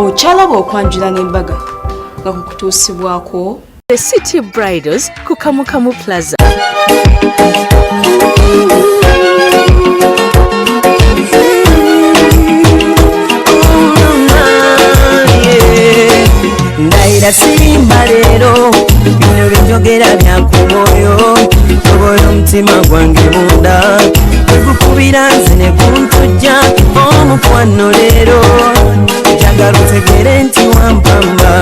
okyalaba okwanjula n'embaga nga kukutuusibwako The City Bridals ku Kamukamu Plaza. Ndaira simba lero bino binjogera byakumoyo tobola omutima gwange munda gukubira nze ne kuntujja omukwano leero njagala otegere nti wampamba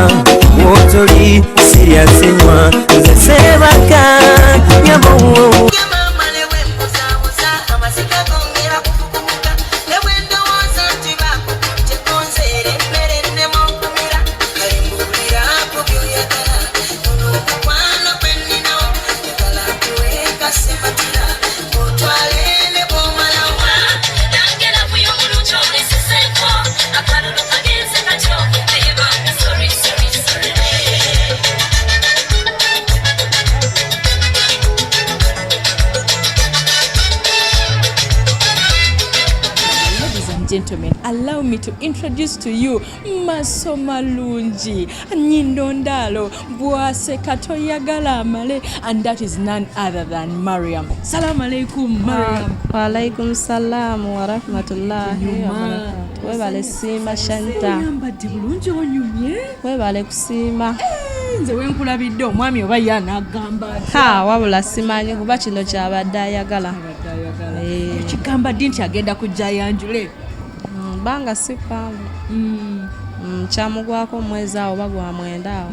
wotoli siryasenywa nze sebaka nyabowo Gentlemen, allow me to introduce to you Maso Malungi, Nyindo Ndalo, Bwase Katoyagala Amale, and that is none other than Mariam. Salam alaikum, Mariam. Wa alaikum salam wa rahmatullahi wa barakatuh. Webale sima shanta. Yambadde bulungi onyumye. Webale kusima. Nze wenkulabidde omwami oba ye anagamba ha wabula simanyi kuba kino kyabadde ayagala. Kigamba ddi nti agenda kujja yanjule. Banga sipangu kyamugwako omwezi awo bagwa mwenda awo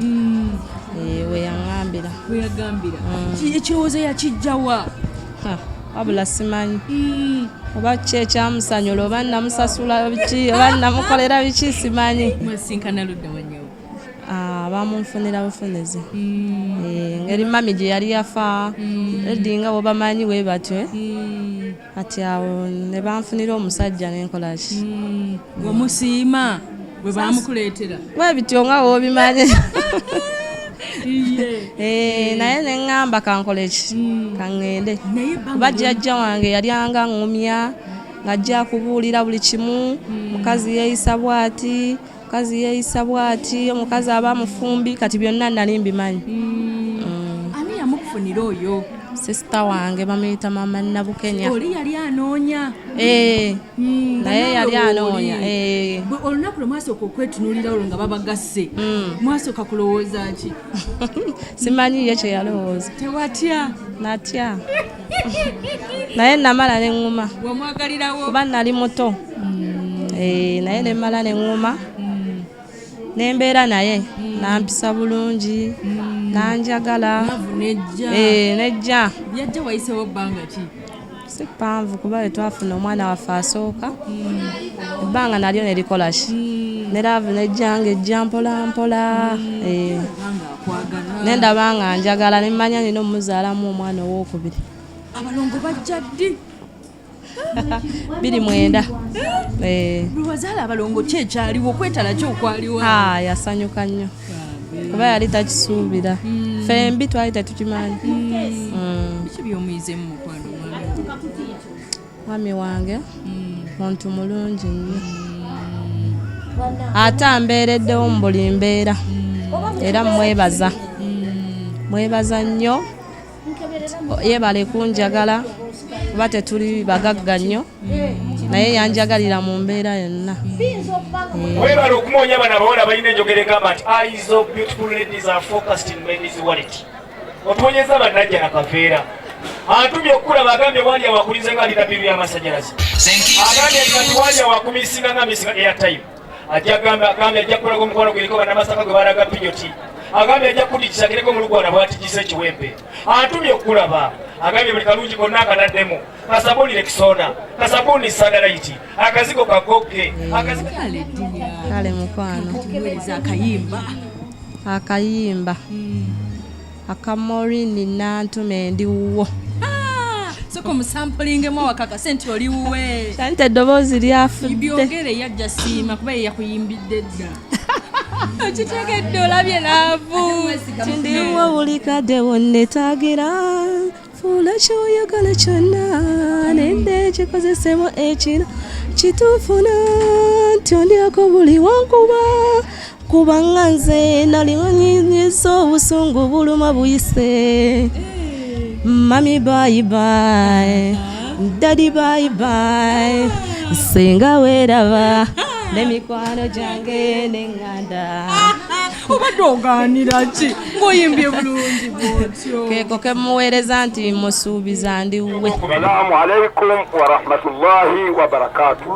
weyagambira ekirowoozo yakijjawa wabula simanyi oba ki ekyamusanyula oba namusasula biki oba namukolera biki simanyi mwasinkana ludda wanyewo bamunfunira bufunizi ngeri mami gye yali yafa edinga bobamanyi we batyo ati awo ne banfunira omusajja n'enkola ki omusiima bwe bamukuleetera webityo nga wobimanyi naye neŋŋamba kankole ki kaŋŋende kuba jjajja wange yali anga ŋŋumya ng'ajja kubuulira buli kimu mukazi yeeyisa bw'ati mukazi yeeyisa bw'ati omukazi aba mufumbi kati byonna nali mbimanyi ani yamukufunira oyo sisita wange bamuyita mama Nabukenya oli yali anoonya naye yali anoonya olunaku lwe mwasooka okwetunuulira olwo nga babagasse mwasooka kulowooza ki simanyi ye kye yalowooza tewatya natya naye namala neŋŋuma wamwagalirawo kuba nali muto naye nemala neŋŋuma nembeera naye nampisa bulungi nanjagala nejja yajja wayisewo bbanga ki si panvu kuba wetwafuna omwana waffe asooka ebbanga nalyo nerikola ki neraavu nejjanga ejja mpolampola nendaba nga njagala nemmanya nina omuzaalamu omwana owookubiri abalongo bajja ddi 29 lwewazaala abalongo ki ekyaliwo okwetala ki okwaliwo yasanyuka nnyo kuba yali takisuubira fembi twali tetukimanyi biki byomuyizemu mukwano mwami wange muntu mulungi nnyo ate ambeereddewo mu buli mbeera era mwebaza nnyo yebale kunjagala kuba tetuli bagagga nnyo naye yanjagalira mu mbeera yonna webale okumoonya abana abawala balina enjogera egamba nti eyes of beautiful ladies are focused in men's wallet otuwonyeza bannajja nakaveera antumye okulaba agambye wali awakulize nga alina bibi y'amasanyalaze agambye kati wali awakumisinga nga misinga airtime agambye ajja kukolaga omukwano gweriko bannamasaka gwe balaga pinyoti agambye ajja kutikisakireko omulugwana bwatigisa ekiwempe antumye okulaba agambye buli kalungi konna akanaddemu kasabunire kisoona kasabuni satellite akazigo kagoge kale mukwano akayimba akamorini nantume ndiwuwo soko musampulingemu awakakase nti oliwuwe sante eddoboozi lyafudde byongere yajja siima kuba ye yakuyimbidde dda okitegedde olabye naavu tindiwo buli kadde wonnetagira fuula kyoyagala kyonna nedde kikozesebwa ekiro kituufuna kati ondyako buli wankuba kubanga nze nali nnyinyiza obusungu buluma buyise. Mami bye bye, daddy bye bye, senga weraba n'emikwano gyange n'eŋŋanda. Obadde ogaanira ki ng'oyimbye bulungi bw'otyo? Keeko ke muweereza nti musuubiza ndi wuwe. Salaamu alaikum wa rahmatullahi wa barakatuh.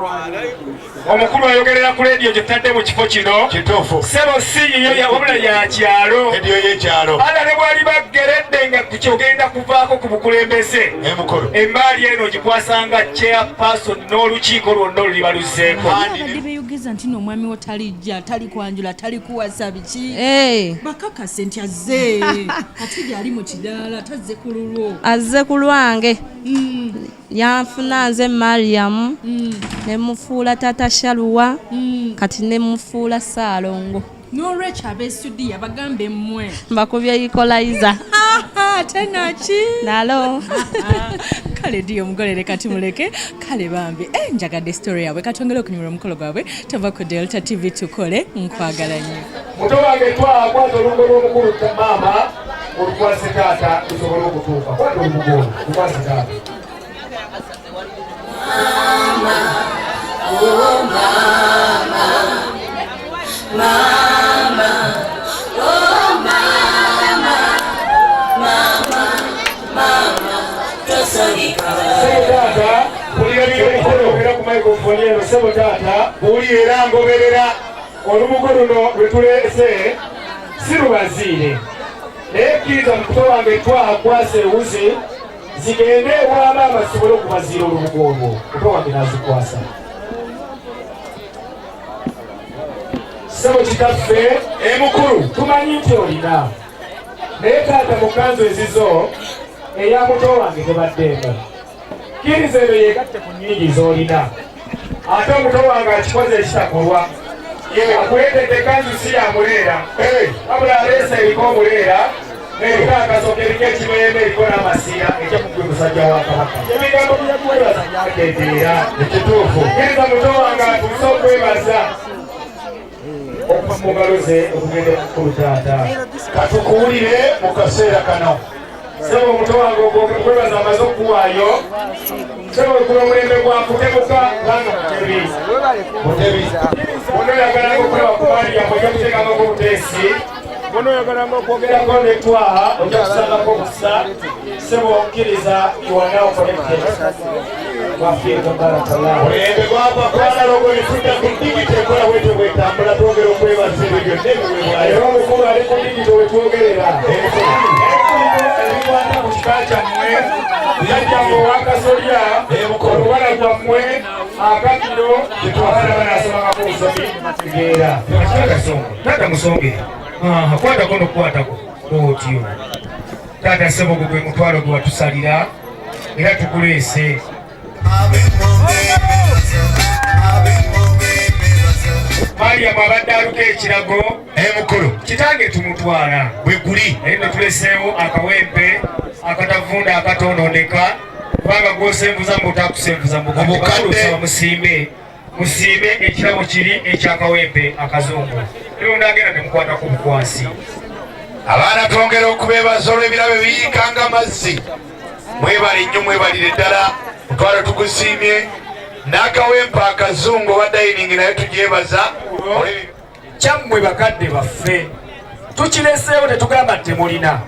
Omukulu ayogerera ku leediyo gye tutadde mu kifo kino Kituufu. Sebo si yiyo wabula ya kyalo. Ediyo y'ekyalo. Ala ne bwali bageredde nga kyogenda kuvaako ku bukulembeze. Emukulu. Embaali eno gikwasanga chairperson n'olukiiko lwonna oluliba luzzeeko. Abadde beeyogeza nti n'omwami wo talijja, tali kwanjula, tali kuwasa biki? Bakakase nti azze ate gyali mu kidaala tazze ku lulwo. Azze ku lwange. Yanfuna nze Mariam ne mufuula Tata Shaluwa kati ne mufuula Saalongo. N'olwekyo ab'essudiyo bagambe mmwe mbakubye equalizer. Tenaki nalo kale diyo mugolere kati muleke kale bambi njagadde story yabwe katongere okunyumira omukolo gwabwe tava ku Delta TV tukole nkwagala nnyo. Muto wange twakwata olugo lw'omukulu maama olukwase taata tusobole okutuuka. Kwata olugo lukwase taata. Mama, oh mama, mama, oh mama, mama, mama, tosonga. Taata, pulira by'okukolera ku microphone eno sebo taata, buli era ngoberera olubugo luno lwe tuleese si lubaziire. Naye kkiriza mukuto wange twakwasa ewuzi zigende ewa maama zisobole okubaziira olubugo olwo. Muto wange n'azikwasa. Sebo kitaffe emukulu tumanyi nti olina. Naye taata mu kanzu ezizo eya muto wange tebaddeeko. Kkiriza eno yeegatte ku nnyingi z'olina. Ate omuto wange akikoze ekitakolwa. Akuleetedde kanzu si ya muleera. Wabula aleesa eriko omuleera n'eriko akasoke eriko ekimuyembe eriko n'amasiira ekyakugwe musajja wa Kabaka. Ebigambo byakuwebaza byakendeera ekituufu. Kkiriza muto wange atuuse okwebaza okuva mu ngalo ze okugenda mukulu taata. Katukuwulire mu kaseera kano. Sebo muto wange okwebaza amaze okuwaayo. Sebo kuba omulembe gwakutemuka kubanga mutebi. Mutebi. Ono yagalanga okulaba ku baali yamwe ojja kuteekangako obuteesi. Ono yagalanga okwogerako ne twaha ojja kusangako obusa. Sebo kkiriza you are now connected. Wafiirwa barakallahu. Omulembe gwapakwana logo lifudda ku digito ekola bwetyo bwetambula twogera okwebaza ebyo byonna ebiweebwayo. Era omukulu ali ku digito we twogerera. Ebikwata ku kika kyammwe yajjanga owakasolya oluwala gwammwe akakiro abaana banasomangako obusomi bategeera. Taata musongere kwatako nokukwatako otyo. Taata Sebo gwe mutwalo gwe watusalira era tukuleese. Mariam abadde aluka ekirago emukulu kitange tumutwala bwe guli. naye ne tuleeseewo akawempe akatavunda akatoonondeka kubanga gwosenvuza mutakusenvuza mukadde musiime ekirabo kiri ekyakawempe akazungu. Era ndagenda temukwata ku bukwasi. Abaana twongera okubeebaza olw'ebirabe biyikanga amazzi. Mwebale nnyo mwebalire ddala mutwalo tugusiimye. N'akawempa akazungu oba dayiningi naye tugyebaza. Kyammwe bakadde baffe tukireseewo tetugamba nti temulina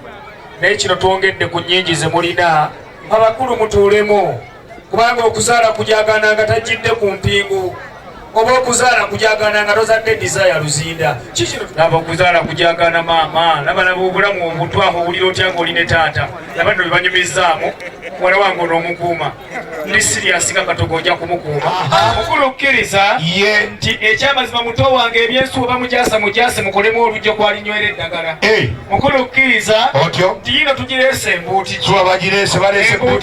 naye kino twongedde ku nnyingi ze mulina. Abakulu mutuulemu kubanga okuzaala kujagana nga tajjidde ku mpingu oba okuzaala kujagana nga tozadde desire luzinda. Kikino naba okuzaala kujagana maama naba obulamu obutwaho obulira otya ng'olina taata naba nno bibanyumizaamu muwala wange on'omukuuma ndi siriyasi nga katogo ojja kumukuuma. Mukulu kkiriza nti ekyamazima muto wange ebyensuwa bamujaase mukolemu olujjo kwalinywerera eddagala. Mukulu kkiriza nti yino tugireese embuuti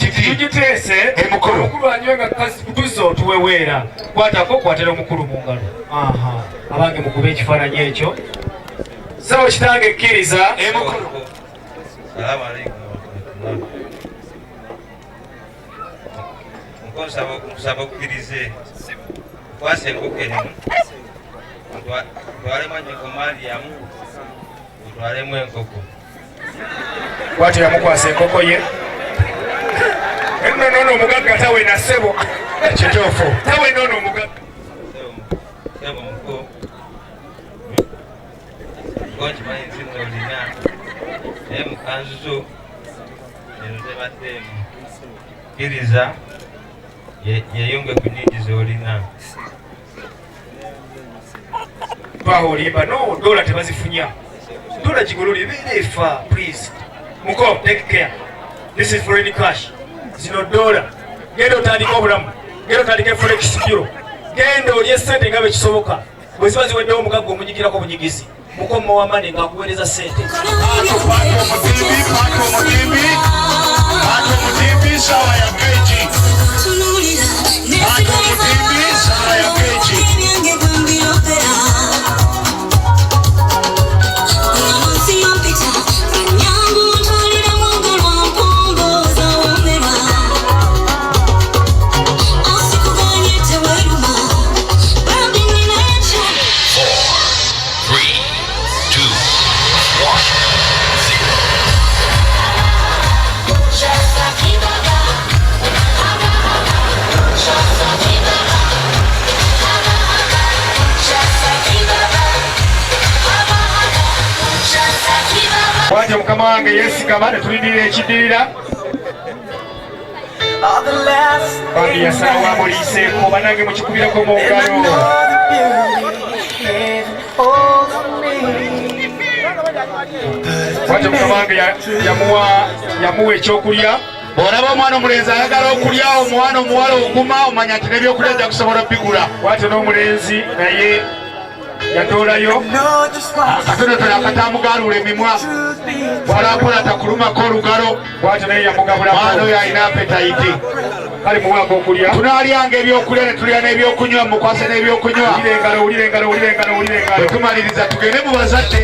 tugiteese omukulu anywe nga tuze otuweweera. Kwatako kwatera omukulu mu ngalo. Abange mukube ekifaananyi ekyo. Sawa kitange kkiriza emukulu. Nsaba okkirize kwase ngokene twale manje komali yamu twale mwenkoko kwati yamukwasa enkoko ye nono omugagga tawe na ssebo ekituufu tawe nono omugagga sebo muko gonji mayinzi nolina naye mukanzu zo eno tebaddemu kkiriza yeyunge ku nnyingi z'olina twaho olimba no dola tebazifunya dola gigolole ebeera efa please muko take care this is foreign cash zino dola genda otandika obulamu genda otandika forex bureau genda olye sente nga bekisoboka bwe ziba ziweddewo omugagga omunyigirako obunyigizi muko mowamane ng'akuweereza sente sawa ya keji sawa ya keji Wanje mukama wange yesigama netulindirira ekidirira bandi yasalawo amuliiseeko banange mukikubirako mu ngalo wanje mukama wange yamuwa ekyokulya bw'olaba omwana omulenzi ayagala okulya omwana omuwala oguma omanya nti n'ebyokulya ajja kusobola bigula wate n'omulenzi naye yatoolayo akatonotono akatamugalula emimwa walakola takulumako olugalo wate naye yamugabula mwana oyo alina apetayiti kale muwaako okulya tunaalyanga ebyokulya ne tulya n'ebyokunywa mukwase n'ebyokunywa ulire engalo tumaliriza tugende mu bazadde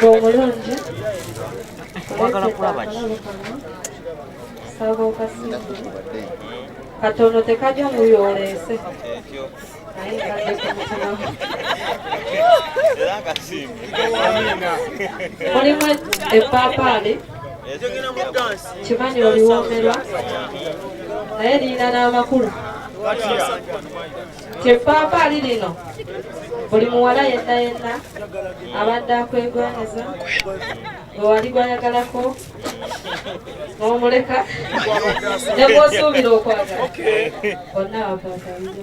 omulungi saba okasimbi katono tekajja muyoleese naye kadde kumutanamu mulimu epaapaali kimanyi oliwomerwa naye lirina n'amakulu kyepaapaali lino buli muwala yenna abadde akwegwanyiza wali gwayagalako n'omuleka ne bw'osuubira okwagala bonna abakwatalize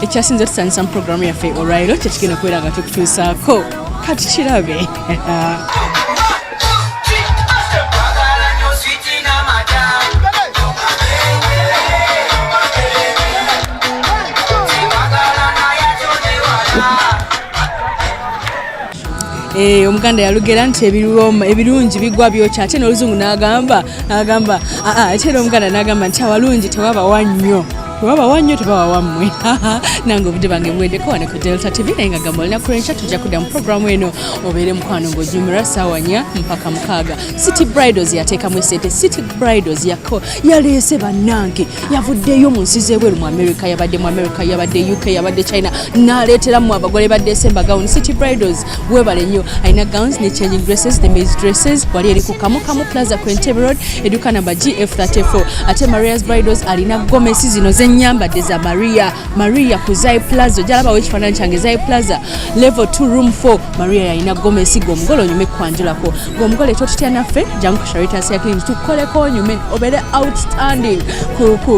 ekyasinze tusanyusa mu programu yaffe olwaliro kyekigenda kubeera nga tukutuusaako kati kirabe omuganda yalugera nti ebirungi bigwa byokya ate n'oluzungu n'agamba ate era omuganda n'agamba nti awalungi tewabawa nnyo tebawa wammwe nange obudde bange bwendeko wane ku Delta TV naye nga gamba olina kulenca tujja kudda mu programu eno obeere mukwano ng'oginyumira ssaawa 4 mpaka 6 City Bridals yateekamu esente City Bridals yaleese bannange yavuddeyo mu nsi z'ebweru mu America yabadde UK yabadde China n'aleeteramu abagole ba December gown City Bridals webale nnyo alina gowns ne changing dresses the maize dresses wali eri ku Kamu Plaza Kwentebe Road eduka namba GF34 ate Maria's Bridals alina gomesi zino zenyambadde za Maria ku Zai Plaza jalaba ekifaananyi kyange Zai Plaza level 2 room 4 Maria yalina gomesi gomugole onyume kwanjulako gomugole ekyo tutya naffe jangu ku Charitas ya Clinic tukoleko onyume obere outstanding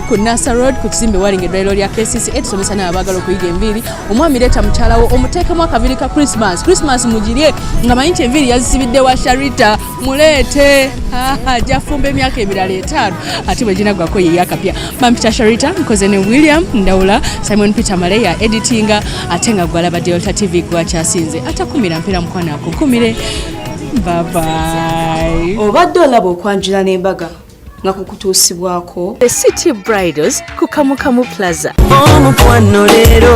ku Nasa Road ku kizimbe walinga eddwaliro lya KCC etusomesa n'abaagala okuyiga enviiri omwami leeta mukyalawo omuteekemu akabiri ka Christmas mugirye nga manyi nti enviiri yazisibidde wa Sharita muleete jafumba emyaka emirala 5 ate bwe ginagwako ye yakapya bampita Sharita nkoze ne William Ndawula Simon Peter Maleya editinga ate nga gwalaba Delta TV gwakyasinze atakumira mpera mukwana akukumire bye bye obadde olaba okwanjula n'embaga nga kukutuusibwako The City Bridals ku Kamukamu Plaza omukwano leero